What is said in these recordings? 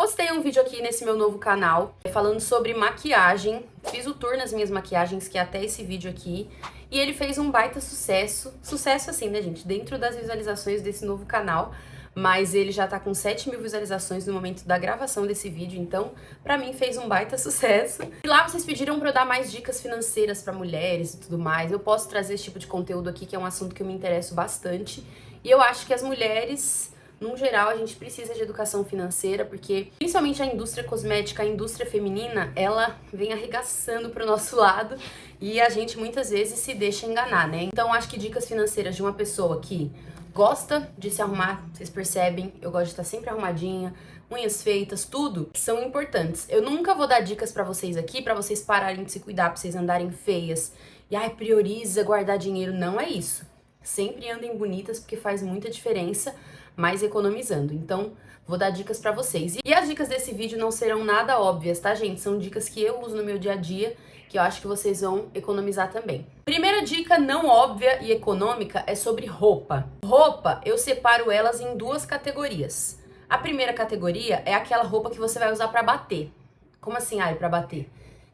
postei um vídeo aqui nesse meu novo canal falando sobre maquiagem. Fiz o tour nas minhas maquiagens, que é até esse vídeo aqui. E ele fez um baita sucesso. Sucesso assim, né, gente? Dentro das visualizações desse novo canal. Mas ele já tá com 7 mil visualizações no momento da gravação desse vídeo. Então, pra mim, fez um baita sucesso. E lá vocês pediram pra eu dar mais dicas financeiras pra mulheres e tudo mais. Eu posso trazer esse tipo de conteúdo aqui, que é um assunto que eu me interesso bastante. E eu acho que as mulheres... No geral, a gente precisa de educação financeira, porque principalmente a indústria cosmética, a indústria feminina, ela vem arregaçando pro nosso lado e a gente muitas vezes se deixa enganar, né? Então, acho que dicas financeiras de uma pessoa que gosta de se arrumar, vocês percebem, eu gosto de estar sempre arrumadinha, unhas feitas, tudo, são importantes. Eu nunca vou dar dicas pra vocês aqui, pra vocês pararem de se cuidar, pra vocês andarem feias e, prioriza guardar dinheiro. Não é isso. Sempre andem bonitas, porque faz muita diferença, mas economizando. Então, vou dar dicas pra vocês. E as dicas desse vídeo não serão nada óbvias, tá, gente? São dicas que eu uso no meu dia a dia, que eu acho que vocês vão economizar também. Primeira dica não óbvia e econômica é sobre roupa. Roupa, eu separo elas em duas categorias. A primeira categoria é aquela roupa que você vai usar pra bater. Como assim, pra bater?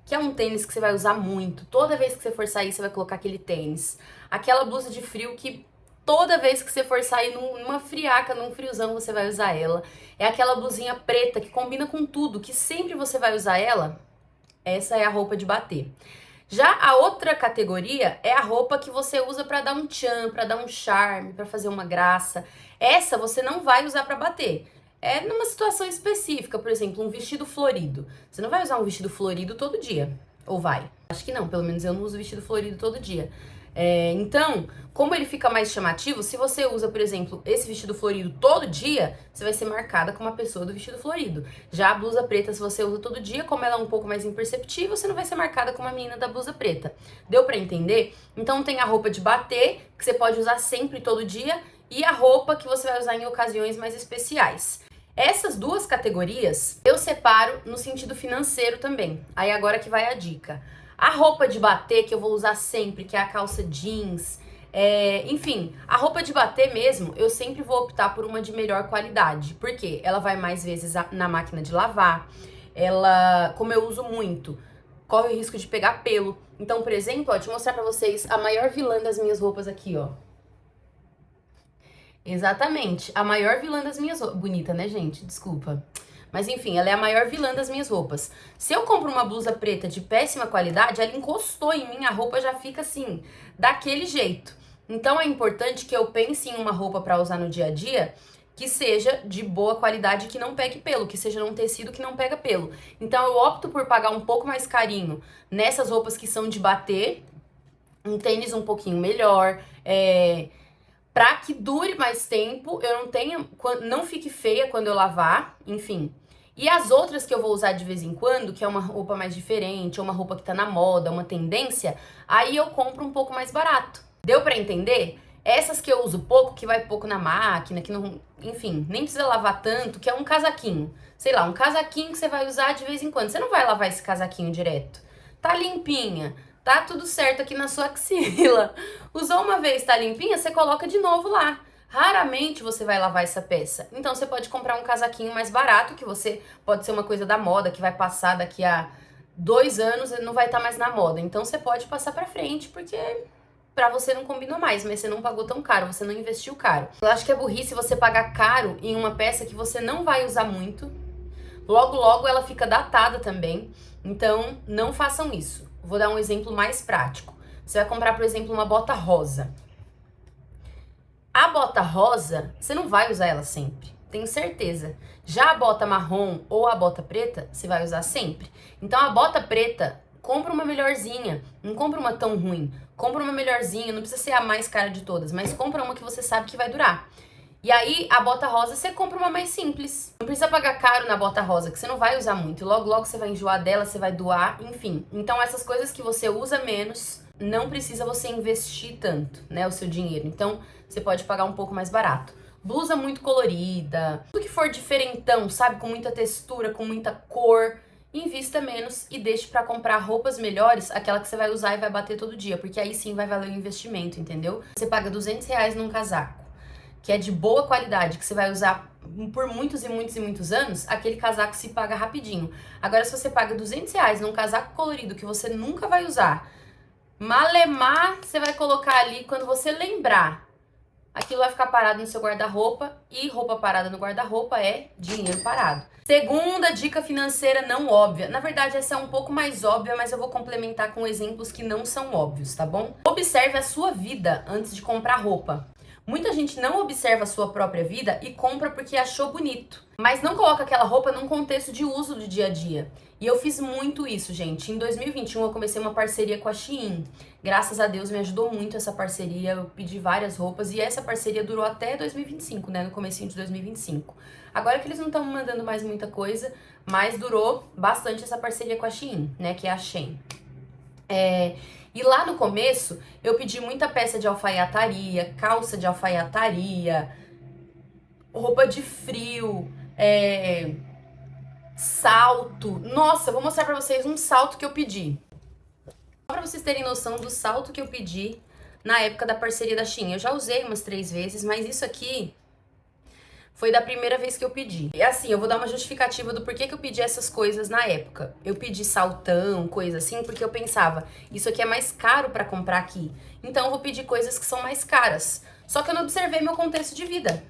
Que é um tênis que você vai usar muito. Toda vez que você for sair, você vai colocar aquele tênis. Aquela blusa de frio que toda vez que você for sair numa friaca, num friozão, você vai usar ela. É aquela blusinha preta que combina com tudo, que sempre você vai usar ela. Essa é a roupa de bater. Já a outra categoria é a roupa que você usa pra dar um tchan, pra dar um charme, pra fazer uma graça. Essa você não vai usar pra bater. É numa situação específica, por exemplo, um vestido florido. Você não vai usar um vestido florido todo dia, ou vai? Acho que não, pelo menos eu não uso vestido florido todo dia. Então, como ele fica mais chamativo, se você usa, por exemplo, esse vestido florido todo dia, você vai ser marcada como uma pessoa do vestido florido. Já a blusa preta, se você usa todo dia, como ela é um pouco mais imperceptível, você não vai ser marcada como a menina da blusa preta. Deu pra entender? Então tem a roupa de bater, que você pode usar sempre, todo dia, e a roupa que você vai usar em ocasiões mais especiais. Essas duas categorias eu separo no sentido financeiro também. Aí agora que vai a dica. A roupa de bater que eu vou usar sempre, que é a calça jeans, enfim, a roupa de bater mesmo, eu sempre vou optar por uma de melhor qualidade. Por quê? Ela vai mais vezes na máquina de lavar, ela, como eu uso muito, corre o risco de pegar pelo. Então, por exemplo, deixa eu mostrar pra vocês a maior vilã das minhas roupas aqui, ó. Exatamente, a maior vilã das minhas roupas. Bonita, né, gente? Desculpa. Mas enfim, ela é a maior vilã das minhas roupas. Se eu compro uma blusa preta de péssima qualidade, ela encostou em mim, a roupa já fica assim, daquele jeito. Então é importante que eu pense em uma roupa pra usar no dia a dia que seja de boa qualidade, que não pegue pelo, que seja num tecido que não pega pelo. Então eu opto por pagar um pouco mais carinho nessas roupas que são de bater, um tênis um pouquinho melhor, pra que dure mais tempo, eu não fique feia quando eu lavar, enfim. E as outras que eu vou usar de vez em quando, que é uma roupa mais diferente, ou uma roupa que tá na moda, uma tendência, aí eu compro um pouco mais barato. Deu pra entender? Essas que eu uso pouco, que vai pouco na máquina, que não, enfim, nem precisa lavar tanto, que é um casaquinho. Sei lá, um casaquinho que você vai usar de vez em quando. Você não vai lavar esse casaquinho direto. Tá limpinha, tá tudo certo aqui na sua axila. Usou uma vez, tá limpinha, você coloca de novo lá. Raramente você vai lavar essa peça. Então você pode comprar um casaquinho mais barato, que você pode ser uma coisa da moda, que vai passar daqui a 2 anos e não vai estar mais na moda. Então você pode passar pra frente, porque pra você não combinou mais, mas você não pagou tão caro, você não investiu caro. Eu acho que é burrice você pagar caro em uma peça que você não vai usar muito. Logo, logo ela fica datada também. Então não façam isso. Vou dar um exemplo mais prático. Você vai comprar, por exemplo, uma bota rosa. A bota rosa, você não vai usar ela sempre, tenho certeza. Já a bota marrom ou a bota preta, você vai usar sempre. Então a bota preta, compra uma melhorzinha, não compra uma tão ruim. Compra uma melhorzinha, não precisa ser a mais cara de todas, mas compra uma que você sabe que vai durar. E aí, a bota rosa, você compra uma mais simples. Não precisa pagar caro na bota rosa, que você não vai usar muito. Logo, logo você vai enjoar dela, você vai doar, enfim. Então, essas coisas que você usa menos, não precisa você investir tanto, né, o seu dinheiro. Então, você pode pagar um pouco mais barato. Blusa muito colorida, tudo que for diferentão, sabe, com muita textura, com muita cor, invista menos e deixe pra comprar roupas melhores, aquela que você vai usar e vai bater todo dia, porque aí sim vai valer o investimento, entendeu? Você paga R$200 num casaco, que é de boa qualidade, que você vai usar por muitos e muitos e muitos anos, aquele casaco se paga rapidinho. Agora, se você paga R$ 200 num casaco colorido que você nunca vai usar, malemar, você vai colocar ali, quando você lembrar, aquilo vai ficar parado no seu guarda-roupa, e roupa parada no guarda-roupa é dinheiro parado. Segunda dica financeira não óbvia. Na verdade, essa é um pouco mais óbvia, mas eu vou complementar com exemplos que não são óbvios, tá bom? Observe a sua vida antes de comprar roupa. Muita gente não observa a sua própria vida e compra porque achou bonito, mas não coloca aquela roupa num contexto de uso do dia a dia. E eu fiz muito isso, gente. Em 2021 eu comecei uma parceria com a Shein. Graças a Deus me ajudou muito essa parceria, eu pedi várias roupas e essa parceria durou até 2025, né, no comecinho de 2025. Agora que eles não estão me mandando mais muita coisa, mas durou bastante essa parceria com a Shein, né, que é a Shein. E lá no começo, eu pedi muita peça de alfaiataria, calça de alfaiataria, roupa de frio, salto. Nossa, eu vou mostrar pra vocês um salto que eu pedi. Só pra vocês terem noção do salto que eu pedi na época da parceria da Shein. Eu já usei umas 3 vezes, mas isso aqui foi da primeira vez que eu pedi. E assim, eu vou dar uma justificativa do porquê que eu pedi essas coisas na época. Eu pedi saltão, coisa assim, porque eu pensava, isso aqui é mais caro pra comprar aqui. Então eu vou pedir coisas que são mais caras. Só que eu não observei meu contexto de vida.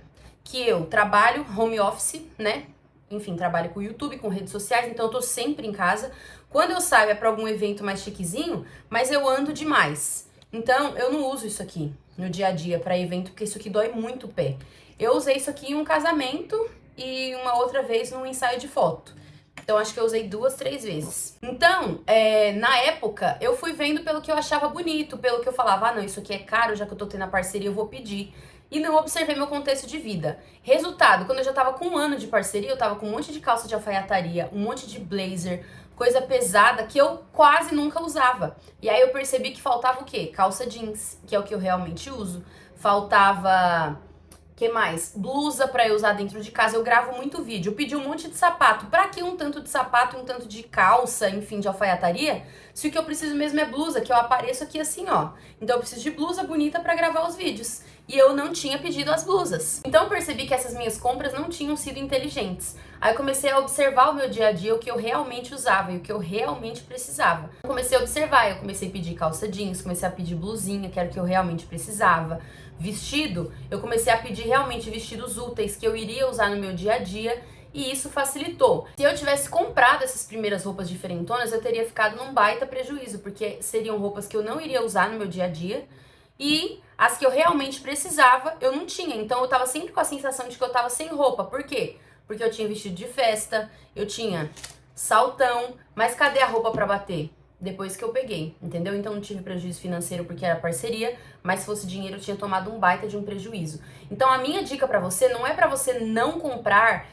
Que eu trabalho home office, né? Enfim, trabalho com YouTube, com redes sociais, então eu tô sempre em casa. Quando eu saio é pra algum evento mais chiquezinho, mas eu ando demais. Então eu não uso isso aqui no dia a dia pra evento, porque isso aqui dói muito o pé. Eu usei isso aqui em um casamento e uma outra vez num ensaio de foto. Então, acho que eu usei 2, 3 vezes. Então, na época, eu fui vendo pelo que eu achava bonito, pelo que eu falava, ah, não, isso aqui é caro, já que eu tô tendo a parceria, eu vou pedir. E não observei meu contexto de vida. Resultado, quando eu já tava com 1 ano de parceria, eu tava com um monte de calça de alfaiataria, um monte de blazer, coisa pesada que eu quase nunca usava. E aí eu percebi que faltava o quê? Calça jeans, que é o que eu realmente uso. Faltava... que mais? Blusa pra eu usar dentro de casa. Eu gravo muito vídeo. Eu pedi um monte de sapato. Pra que um tanto de sapato e um tanto de calça, enfim, de alfaiataria? Se o que eu preciso mesmo é blusa, que eu apareço aqui assim, ó. Então eu preciso de blusa bonita pra gravar os vídeos. E eu não tinha pedido as blusas. Então eu percebi que essas minhas compras não tinham sido inteligentes. Aí eu comecei a observar o meu dia a dia, o que eu realmente usava e o que eu realmente precisava. Eu comecei a observar, eu comecei a pedir calça jeans, comecei a pedir blusinha, que era o que eu realmente precisava. Vestido, eu comecei a pedir realmente vestidos úteis que eu iria usar no meu dia a dia e isso facilitou. Se eu tivesse comprado essas primeiras roupas diferentonas, eu teria ficado num baita prejuízo, porque seriam roupas que eu não iria usar no meu dia a dia e as que eu realmente precisava, eu não tinha. Então eu tava sempre com a sensação de que eu tava sem roupa. Por quê? Porque eu tinha vestido de festa, eu tinha saltão, mas cadê a roupa pra bater? Depois que eu peguei, entendeu? Então não tive prejuízo financeiro porque era parceria, mas se fosse dinheiro eu tinha tomado um baita de um prejuízo. Então a minha dica pra você não é pra você não comprar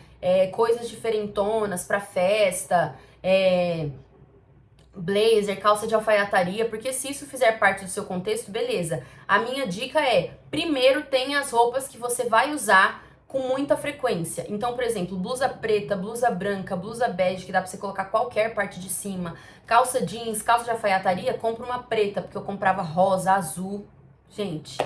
coisas diferentonas pra festa, blazer, calça de alfaiataria, porque se isso fizer parte do seu contexto, beleza. A minha dica é, primeiro tenha as roupas que você vai usar com muita frequência. Então, por exemplo, blusa preta, blusa branca, blusa bege, que dá pra você colocar qualquer parte de cima, calça jeans, calça de alfaiataria, compra uma preta, porque eu comprava rosa, azul. Gente,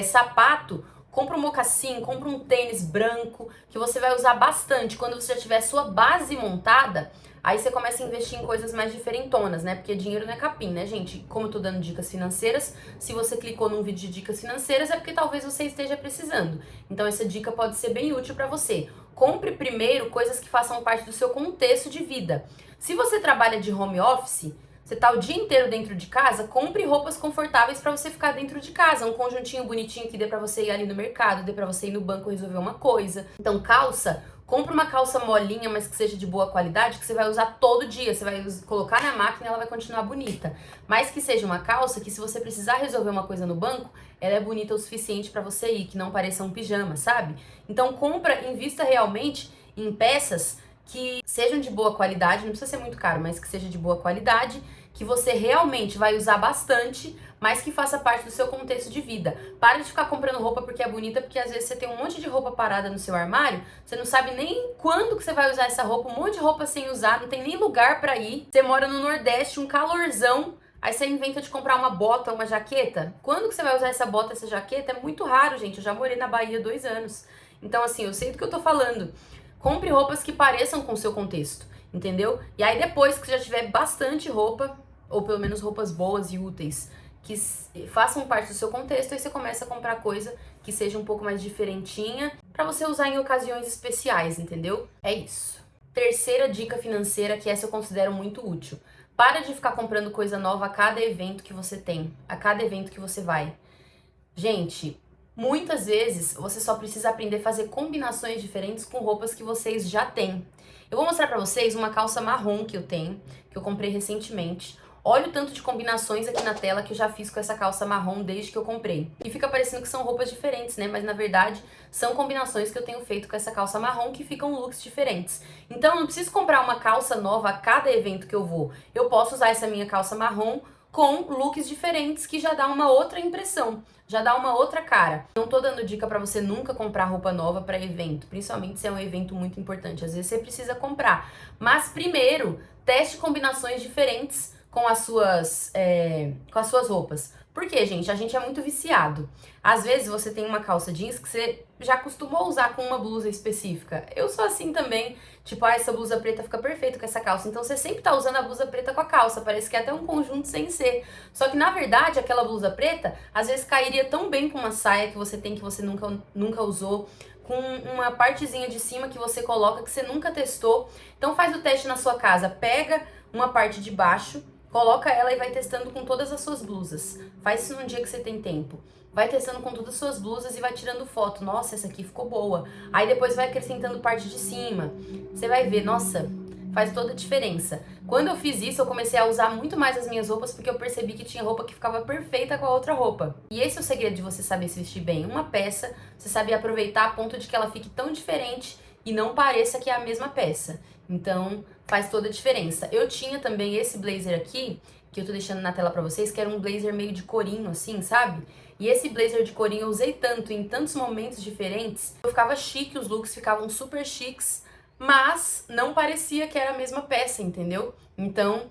sapato, compra um mocassim, compra um tênis branco, que você vai usar bastante. Quando você já tiver sua base montada, aí você começa a investir em coisas mais diferentonas, né? Porque dinheiro não é capim, né, gente? Como eu tô dando dicas financeiras, se você clicou num vídeo de dicas financeiras é porque talvez você esteja precisando. Então essa dica pode ser bem útil pra você. Compre primeiro coisas que façam parte do seu contexto de vida. Se você trabalha de home office, você tá o dia inteiro dentro de casa, compre roupas confortáveis pra você ficar dentro de casa. Um conjuntinho bonitinho que dê pra você ir ali no mercado, dê pra você ir no banco resolver uma coisa. Então calça, compra uma calça molinha, mas que seja de boa qualidade, que você vai usar todo dia. Você vai colocar na máquina e ela vai continuar bonita. Mas que seja uma calça que se você precisar resolver uma coisa no banco, ela é bonita o suficiente pra você ir, que não pareça um pijama, sabe? Então compra, invista realmente em peças que sejam de boa qualidade, não precisa ser muito caro, mas que seja de boa qualidade, que você realmente vai usar bastante, mas que faça parte do seu contexto de vida. Para de ficar comprando roupa porque é bonita, porque às vezes você tem um monte de roupa parada no seu armário, você não sabe nem quando que você vai usar essa roupa, um monte de roupa sem usar, não tem nem lugar pra ir. Você mora no Nordeste, um calorzão, Aí você inventa de comprar uma bota, uma jaqueta. Quando que você vai usar essa bota, essa jaqueta? É muito raro, gente. Eu já morei na Bahia 2 anos. Então, assim, eu sei do que eu tô falando. Compre roupas que pareçam com o seu contexto, entendeu? E aí depois que você já tiver bastante roupa, ou pelo menos roupas boas e úteis, que façam parte do seu contexto, aí você começa a comprar coisa que seja um pouco mais diferentinha, pra você usar em ocasiões especiais, entendeu? É isso. Terceira dica financeira, que essa eu considero muito útil. Para de ficar comprando coisa nova a cada evento que você tem, a cada evento que você vai. Gente, muitas vezes você só precisa aprender a fazer combinações diferentes com roupas que vocês já têm. Eu vou mostrar pra vocês uma calça marrom que eu tenho, que eu comprei recentemente. Olha o tanto de combinações aqui na tela que eu já fiz com essa calça marrom desde que eu comprei. E fica parecendo que são roupas diferentes, né? Mas na verdade são combinações que eu tenho feito com essa calça marrom que ficam looks diferentes. Então eu não preciso comprar uma calça nova a cada evento que eu vou. Eu posso usar essa minha calça marrom com looks diferentes que já dá uma outra impressão, já dá uma outra cara. Não tô dando dica pra você nunca comprar roupa nova pra evento, principalmente se é um evento muito importante. Às vezes você precisa comprar, mas primeiro teste combinações diferentes com as suas roupas. Por quê, gente? A gente é muito viciado. Às vezes você tem uma calça jeans que você já acostumou usar com uma blusa específica. Eu sou assim também. Tipo, essa blusa preta fica perfeita com essa calça. Então você sempre tá usando a blusa preta com a calça. Parece que é até um conjunto sem ser. Só que na verdade, aquela blusa preta, às vezes cairia tão bem com uma saia que você tem que você nunca usou, com uma partezinha de cima que você coloca que você nunca testou. Então faz o teste na sua casa. Pega uma parte de baixo, coloca ela e vai testando com todas as suas blusas. Faz isso num dia que você tem tempo. Vai testando com todas as suas blusas e vai tirando foto. Nossa, essa aqui ficou boa. Aí depois vai acrescentando parte de cima. Você vai ver, nossa, faz toda a diferença. Quando eu fiz isso, eu comecei a usar muito mais as minhas roupas porque eu percebi que tinha roupa que ficava perfeita com a outra roupa. E esse é o segredo de você saber se vestir bem. Uma peça, você sabe aproveitar a ponto de que ela fique tão diferente e não pareça que é a mesma peça. Então, faz toda a diferença. Eu tinha também esse blazer aqui, que eu tô deixando na tela pra vocês, que era um blazer meio de corinho, assim, sabe? E esse blazer de corinho eu usei tanto, em tantos momentos diferentes, eu ficava chique, os looks ficavam super chiques, mas não parecia que era a mesma peça, entendeu? Então,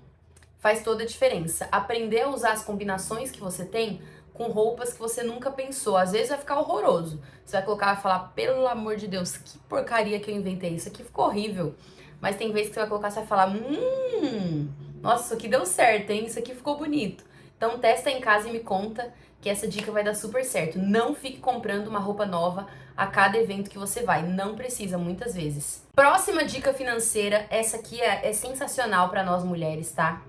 faz toda a diferença. Aprender a usar as combinações que você tem com roupas que você nunca pensou. Às vezes vai ficar horroroso. Você vai colocar e vai falar, pelo amor de Deus, que porcaria que eu inventei. Isso aqui ficou horrível. Mas tem vezes que você vai colocar e vai falar, nossa, isso aqui deu certo, hein? Isso aqui ficou bonito. Então testa em casa e me conta que essa dica vai dar super certo. Não fique comprando uma roupa nova a cada evento que você vai. Não precisa, muitas vezes. Próxima dica financeira, essa aqui é sensacional para nós mulheres, tá?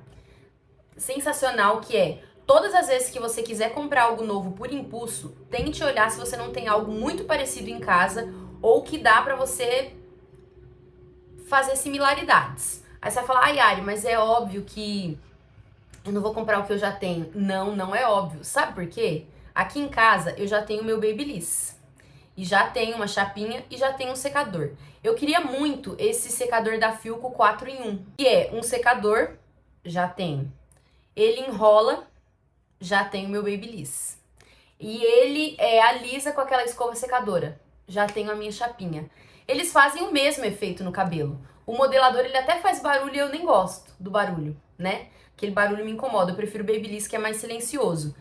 Sensacional, que é, todas as vezes que você quiser comprar algo novo por impulso, tente olhar se você não tem algo muito parecido em casa ou que dá pra você fazer similaridades. Aí você vai falar, ai, Ari, mas é óbvio que eu não vou comprar o que eu já tenho. Não, não é óbvio. Sabe por quê? Aqui em casa eu já tenho meu Babyliss. E já tenho uma chapinha e já tenho um secador. Eu queria muito esse secador da Filco 4 em 1. Que é um secador, já tenho. Ele enrola, já tenho meu Babyliss. E ele alisa com aquela escova secadora. Já tenho a minha chapinha. Eles fazem o mesmo efeito no cabelo. O modelador, ele até faz barulho e eu nem gosto do barulho, né? Aquele barulho me incomoda. Eu prefiro o Babyliss, que é mais silencioso.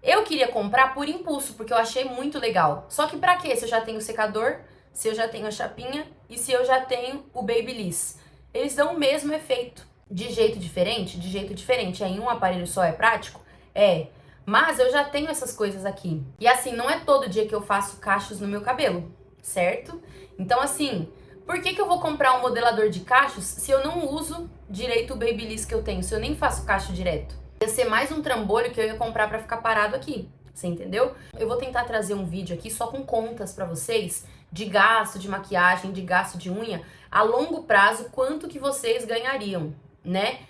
Eu queria comprar por impulso, porque eu achei muito legal. Só que pra quê? Se eu já tenho o secador, se eu já tenho a chapinha e se eu já tenho o Babyliss. Eles dão o mesmo efeito. De jeito diferente? De jeito diferente. Aí um aparelho só é prático? É. Mas eu já tenho essas coisas aqui. E assim, não é todo dia que eu faço cachos no meu cabelo, certo? Então assim, por que eu vou comprar um modelador de cachos se eu não uso direito o Babyliss que eu tenho? Se eu nem faço cacho direto? Ia ser mais um trambolho que eu ia comprar pra ficar parado aqui. Você entendeu? Eu vou tentar trazer um vídeo aqui só com contas pra vocês de gasto de maquiagem, de gasto de unha, a longo prazo, quanto que vocês ganhariam, né?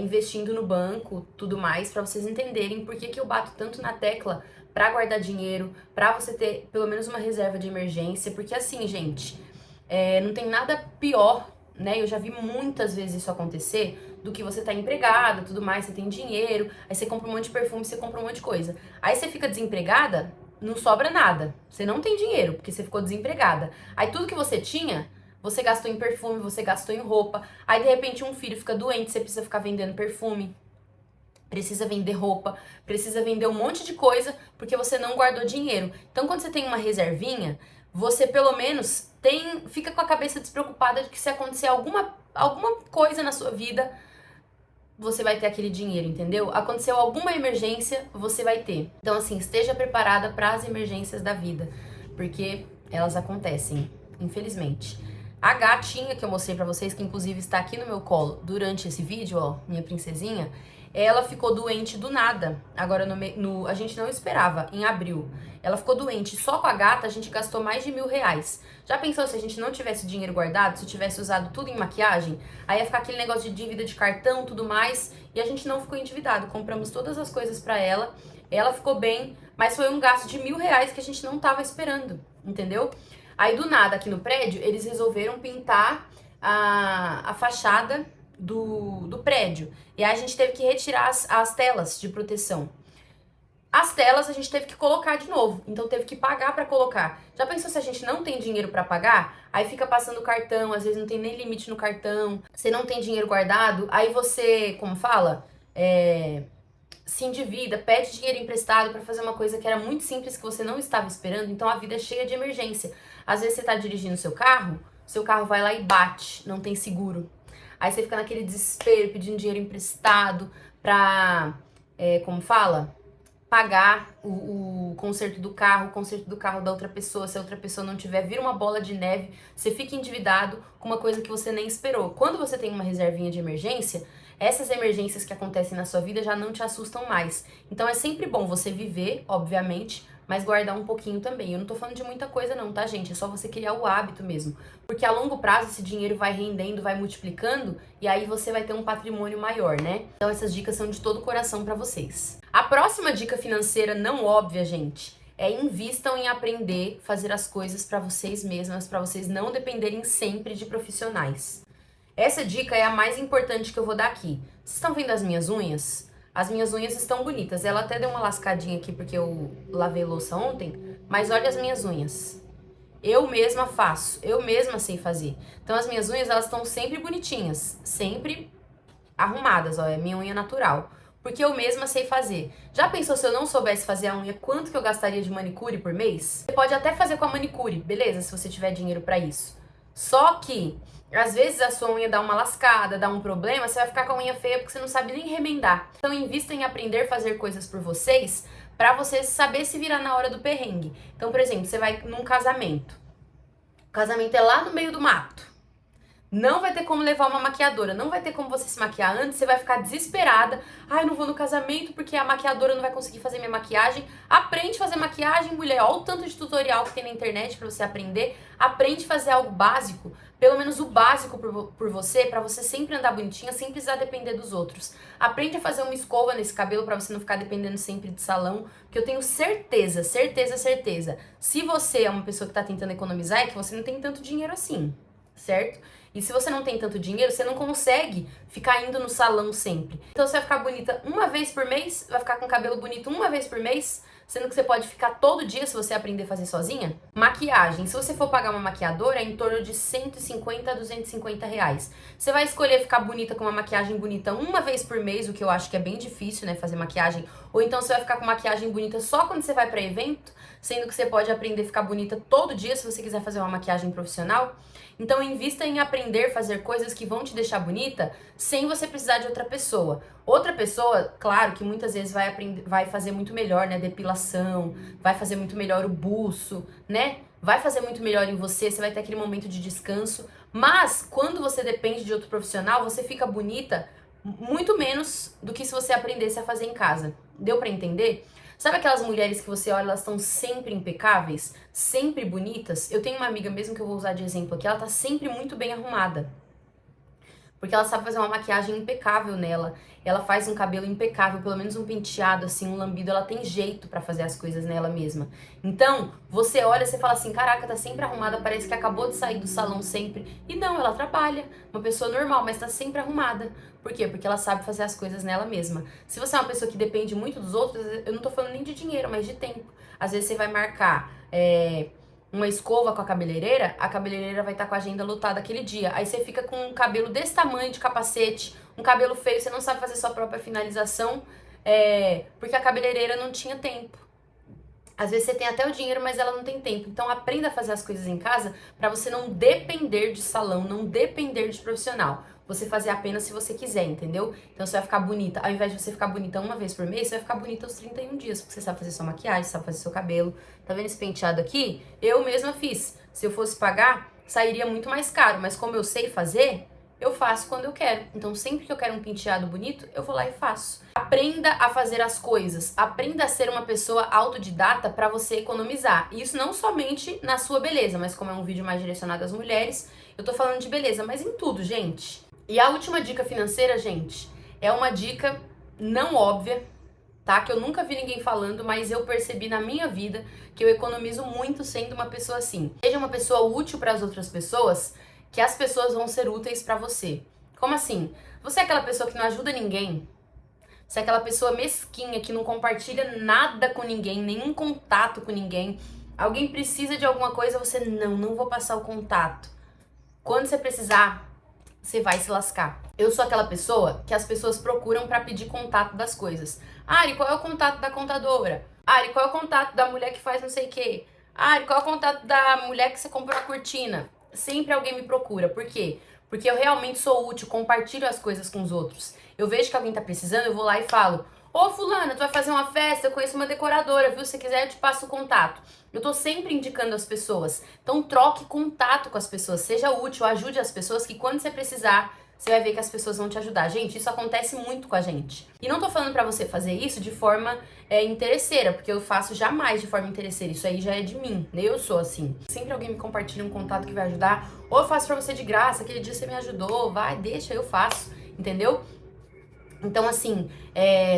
Investindo no banco, tudo mais, pra vocês entenderem por que eu bato tanto na tecla pra guardar dinheiro, pra você ter pelo menos uma reserva de emergência, porque assim, gente, não tem nada pior, né? Eu já vi muitas vezes isso acontecer, do que você tá empregada, tudo mais, você tem dinheiro, aí você compra um monte de perfume, você compra um monte de coisa. Aí você fica desempregada, não sobra nada. Você não tem dinheiro, porque você ficou desempregada. Aí tudo que você tinha, você gastou em perfume, você gastou em roupa. Aí de repente um filho fica doente, você precisa ficar vendendo perfume. precisa vender roupa, precisa vender um monte de coisa porque você não guardou dinheiro. Então, quando você tem uma reservinha, você pelo menos fica com a cabeça despreocupada de que se acontecer alguma coisa na sua vida, você vai ter aquele dinheiro, entendeu? Aconteceu alguma emergência, você vai ter. Então, assim, esteja preparada para as emergências da vida, porque elas acontecem, infelizmente. A gatinha que eu mostrei pra vocês, que inclusive está aqui no meu colo durante esse vídeo, ó, minha princesinha, ela ficou doente do nada. Agora, a gente não esperava, em abril. Ela ficou doente. Só com a gata, a gente gastou mais de R$1.000. Já pensou se a gente não tivesse dinheiro guardado, se tivesse usado tudo em maquiagem? Aí ia ficar aquele negócio de dívida de cartão, tudo mais, e a gente não ficou endividado. Compramos todas as coisas pra ela, ela ficou bem, mas foi um gasto de R$1.000 que a gente não tava esperando, entendeu? Aí, do nada, aqui no prédio, eles resolveram pintar a fachada do prédio. E aí a gente teve que retirar as telas de proteção. As telas a gente teve que colocar de novo, então teve que pagar pra colocar. Já pensou se a gente não tem dinheiro pra pagar? Aí fica passando o cartão, às vezes não tem nem limite no cartão, você não tem dinheiro guardado, aí você, como fala, se endivida, pede dinheiro emprestado pra fazer uma coisa que era muito simples, que você não estava esperando, então a vida é cheia de emergência. Às vezes você tá dirigindo seu carro vai lá e bate, não tem seguro. Aí você fica naquele desespero, pedindo dinheiro emprestado pra, como fala? Pagar o conserto do carro, o conserto do carro da outra pessoa. Se a outra pessoa não tiver, vira uma bola de neve, você fica endividado com uma coisa que você nem esperou. Quando você tem uma reservinha de emergência, essas emergências que acontecem na sua vida já não te assustam mais. Então é sempre bom você viver, obviamente, mas guardar um pouquinho também. Eu não tô falando de muita coisa não, tá, gente? É só você criar o hábito mesmo. Porque a longo prazo esse dinheiro vai rendendo, vai multiplicando, e aí você vai ter um patrimônio maior, né? Então essas dicas são de todo o coração pra vocês. A próxima dica financeira não óbvia, gente, invistam em aprender a fazer as coisas pra vocês mesmas, pra vocês não dependerem sempre de profissionais. Essa dica é a mais importante que eu vou dar aqui. Vocês estão vendo as minhas unhas? As minhas unhas estão bonitas. Ela até deu uma lascadinha aqui porque eu lavei louça ontem, mas olha as minhas unhas. Eu mesma faço, eu mesma sei fazer. Então as minhas unhas, elas estão sempre bonitinhas, sempre arrumadas, ó, é minha unha natural. Porque eu mesma sei fazer. Já pensou se eu não soubesse fazer a unha, quanto que eu gastaria de manicure por mês? Você pode até fazer com a manicure, beleza? Se você tiver dinheiro pra isso. Só que, às vezes a sua unha dá uma lascada, dá um problema, você vai ficar com a unha feia porque você não sabe nem remendar. Então invista em aprender a fazer coisas por vocês, pra você saber se virar na hora do perrengue. Então, por exemplo, você vai num casamento. O casamento é lá no meio do mato. Não vai ter como levar uma maquiadora, não vai ter como você se maquiar antes, você vai ficar desesperada. Ai, eu não vou no casamento porque a maquiadora não vai conseguir fazer minha maquiagem. Aprende a fazer maquiagem, mulher. Olha o tanto de tutorial que tem na internet pra você aprender. Aprende a fazer algo básico, pelo menos o básico por você, pra você sempre andar bonitinha, sem precisar depender dos outros. Aprende a fazer uma escova nesse cabelo pra você não ficar dependendo sempre de salão, que eu tenho certeza, se você é uma pessoa que tá tentando economizar, é que você não tem tanto dinheiro assim, certo? E se você não tem tanto dinheiro, você não consegue ficar indo no salão sempre. Então você vai ficar bonita uma vez por mês, vai ficar com o cabelo bonito uma vez por mês, sendo que você pode ficar todo dia se você aprender a fazer sozinha. Maquiagem. Se você for pagar uma maquiadora, é em torno de 150 a 250 reais. Você vai escolher ficar bonita com uma maquiagem bonita uma vez por mês, o que eu acho que é bem difícil, né, fazer maquiagem. Ou então você vai ficar com maquiagem bonita só quando você vai pra evento, sendo que você pode aprender a ficar bonita todo dia se você quiser fazer uma maquiagem profissional. Então invista em aprender a fazer coisas que vão te deixar bonita sem você precisar de outra pessoa. Outra pessoa, claro que muitas vezes vai fazer muito melhor, né, depilação, vai fazer muito melhor o buço, né? Vai fazer muito melhor em você, você vai ter aquele momento de descanso. Mas quando você depende de outro profissional, você fica bonita muito menos do que se você aprendesse a fazer em casa. Deu pra entender? Sabe aquelas mulheres que você olha, elas estão sempre impecáveis, sempre bonitas? Eu tenho uma amiga mesmo que eu vou usar de exemplo aqui, ela tá sempre muito bem arrumada. Porque ela sabe fazer uma maquiagem impecável nela, ela faz um cabelo impecável, pelo menos um penteado, assim, um lambido, ela tem jeito pra fazer as coisas nela mesma. Então, você olha, você fala assim, caraca, tá sempre arrumada, parece que acabou de sair do salão sempre. E não, ela trabalha, uma pessoa normal, mas tá sempre arrumada. Por quê? Porque ela sabe fazer as coisas nela mesma. Se você é uma pessoa que depende muito dos outros, eu não tô falando nem de dinheiro, mas de tempo. Às vezes você vai marcar uma escova com a cabeleireira vai estar com a agenda lotada aquele dia. Aí você fica com um cabelo desse tamanho de capacete, um cabelo feio, você não sabe fazer sua própria finalização, porque a cabeleireira não tinha tempo. Às vezes você tem até o dinheiro, mas ela não tem tempo. Então aprenda a fazer as coisas em casa para você não depender de salão, não depender de profissional. Você fazer apenas se você quiser, entendeu? Então você vai ficar bonita, ao invés de você ficar bonita uma vez por mês, você vai ficar bonita aos 31 dias, porque você sabe fazer sua maquiagem, sabe fazer seu cabelo. Tá vendo esse penteado aqui? Eu mesma fiz. Se eu fosse pagar, sairia muito mais caro, mas como eu sei fazer, eu faço quando eu quero. Então sempre que eu quero um penteado bonito, eu vou lá e faço. Aprenda a fazer as coisas. Aprenda a ser uma pessoa autodidata para você economizar. E isso não somente na sua beleza, mas como é um vídeo mais direcionado às mulheres, eu tô falando de beleza, mas em tudo, gente. E a última dica financeira, gente, é uma dica não óbvia, tá? Que eu nunca vi ninguém falando, mas eu percebi na minha vida que eu economizo muito sendo uma pessoa assim. Seja uma pessoa útil para as outras pessoas, que as pessoas vão ser úteis para você. Como assim? Você é aquela pessoa que não ajuda ninguém? Você é aquela pessoa mesquinha que não compartilha nada com ninguém, nenhum contato com ninguém. Alguém precisa de alguma coisa, você não vou passar o contato. Quando você precisar, você vai se lascar. Eu sou aquela pessoa que as pessoas procuram pra pedir contato das coisas. Ari, qual é o contato da contadora? Ari, qual é o contato da mulher que faz não sei o quê? Ari, qual é o contato da mulher que você comprou a cortina? Sempre alguém me procura. Por quê? Porque eu realmente sou útil, compartilho as coisas com os outros. Eu vejo que alguém tá precisando, eu vou lá e falo: ô fulana, tu vai fazer uma festa, eu conheço uma decoradora, viu? Se quiser eu te passo o contato. Eu tô sempre indicando as pessoas. Então troque contato com as pessoas, seja útil, ajude as pessoas, que quando você precisar, você vai ver que as pessoas vão te ajudar. Gente, isso acontece muito com a gente. E não tô falando pra você fazer isso de forma interesseira, porque eu faço jamais de forma interesseira. Isso aí já é de mim, né? Eu sou assim. Sempre alguém me compartilha um contato que vai ajudar, ou eu faço pra você de graça, aquele dia você me ajudou, vai, deixa, eu faço, entendeu? Então, assim,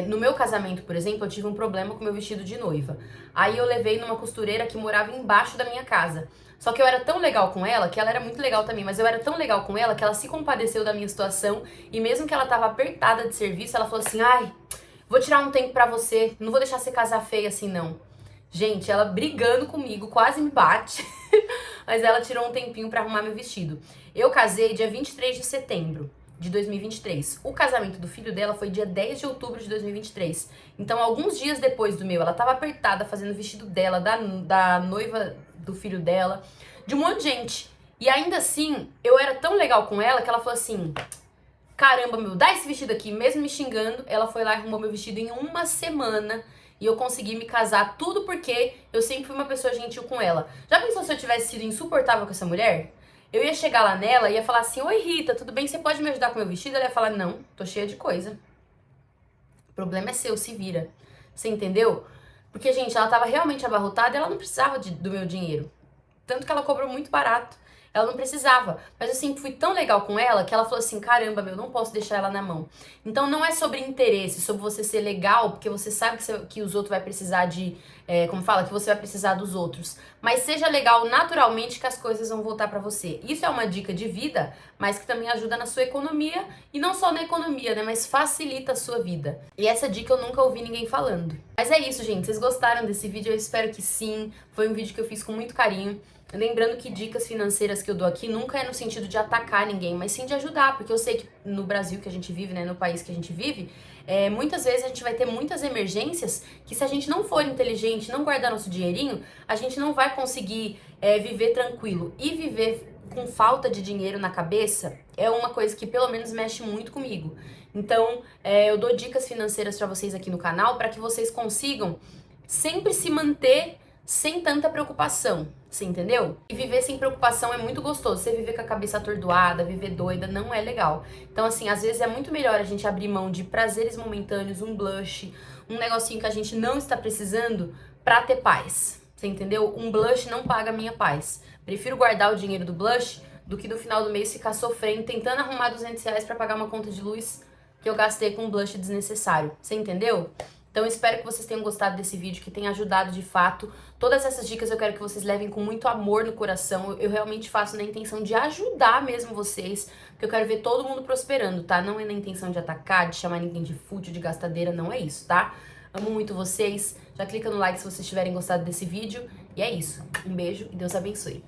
no meu casamento, por exemplo, eu tive um problema com meu vestido de noiva. Aí eu levei numa costureira que morava embaixo da minha casa. Só que eu era tão legal com ela, que ela era muito legal também, mas eu era tão legal com ela que ela se compadeceu da minha situação. E mesmo que ela tava apertada de serviço, ela falou assim: ai, vou tirar um tempo pra você, não vou deixar você casar feia assim, não. Gente, ela brigando comigo, quase me bate. Mas ela tirou um tempinho pra arrumar meu vestido. Eu casei dia 23 de setembro de 2023. O casamento do filho dela foi dia 10 de outubro de 2023. Então, alguns dias depois do meu, ela tava apertada fazendo o vestido dela, da noiva do filho dela, de um monte de gente. E ainda assim, eu era tão legal com ela que ela falou assim: caramba, meu, dá esse vestido aqui. Mesmo me xingando, ela foi lá e arrumou meu vestido em uma semana. E eu consegui me casar, tudo porque eu sempre fui uma pessoa gentil com ela. Já pensou se eu tivesse sido insuportável com essa mulher? Eu ia chegar lá nela e ia falar assim: oi Rita, tudo bem? Você pode me ajudar com meu vestido? Ela ia falar: não, tô cheia de coisa. O problema é seu, se vira. Você entendeu? Porque, gente, ela tava realmente abarrotada e ela não precisava do meu dinheiro. Tanto que ela cobrou muito barato. Ela não precisava. Mas eu sempre fui tão legal com ela que ela falou assim: caramba, meu, não posso deixar ela na mão. Então não é sobre interesse, sobre você ser legal, porque você sabe que os outros vai precisar de... como fala? Que você vai precisar dos outros. Mas seja legal naturalmente que as coisas vão voltar pra você. Isso é uma dica de vida, mas que também ajuda na sua economia. E não só na economia, né? Mas facilita a sua vida. E essa dica eu nunca ouvi ninguém falando. Mas é isso, gente. Vocês gostaram desse vídeo? Eu espero que sim. Foi um vídeo que eu fiz com muito carinho. Lembrando que dicas financeiras que eu dou aqui nunca é no sentido de atacar ninguém, mas sim de ajudar, porque eu sei que no Brasil que a gente vive, né, no país que a gente vive, muitas vezes a gente vai ter muitas emergências que, se a gente não for inteligente, não guardar nosso dinheirinho, a gente não vai conseguir viver tranquilo. E viver com falta de dinheiro na cabeça é uma coisa que pelo menos mexe muito comigo. Então, eu dou dicas financeiras pra vocês aqui no canal, para que vocês consigam sempre se manter sem tanta preocupação, você entendeu? E viver sem preocupação é muito gostoso. Você viver com a cabeça atordoada, viver doida, não é legal. Então, assim, às vezes é muito melhor a gente abrir mão de prazeres momentâneos, um blush, um negocinho que a gente não está precisando pra ter paz, você entendeu? Um blush não paga a minha paz. Prefiro guardar o dinheiro do blush do que no final do mês ficar sofrendo, tentando arrumar R$200 pra pagar uma conta de luz que eu gastei com um blush desnecessário, você entendeu? Então eu espero que vocês tenham gostado desse vídeo, que tenha ajudado de fato. Todas essas dicas eu quero que vocês levem com muito amor no coração. Eu realmente faço na intenção de ajudar mesmo vocês, porque eu quero ver todo mundo prosperando, tá? Não é na intenção de atacar, de chamar ninguém de fútil, de gastadeira, não é isso, tá? Amo muito vocês. Já clica no like se vocês tiverem gostado desse vídeo E é isso. Um beijo e Deus abençoe.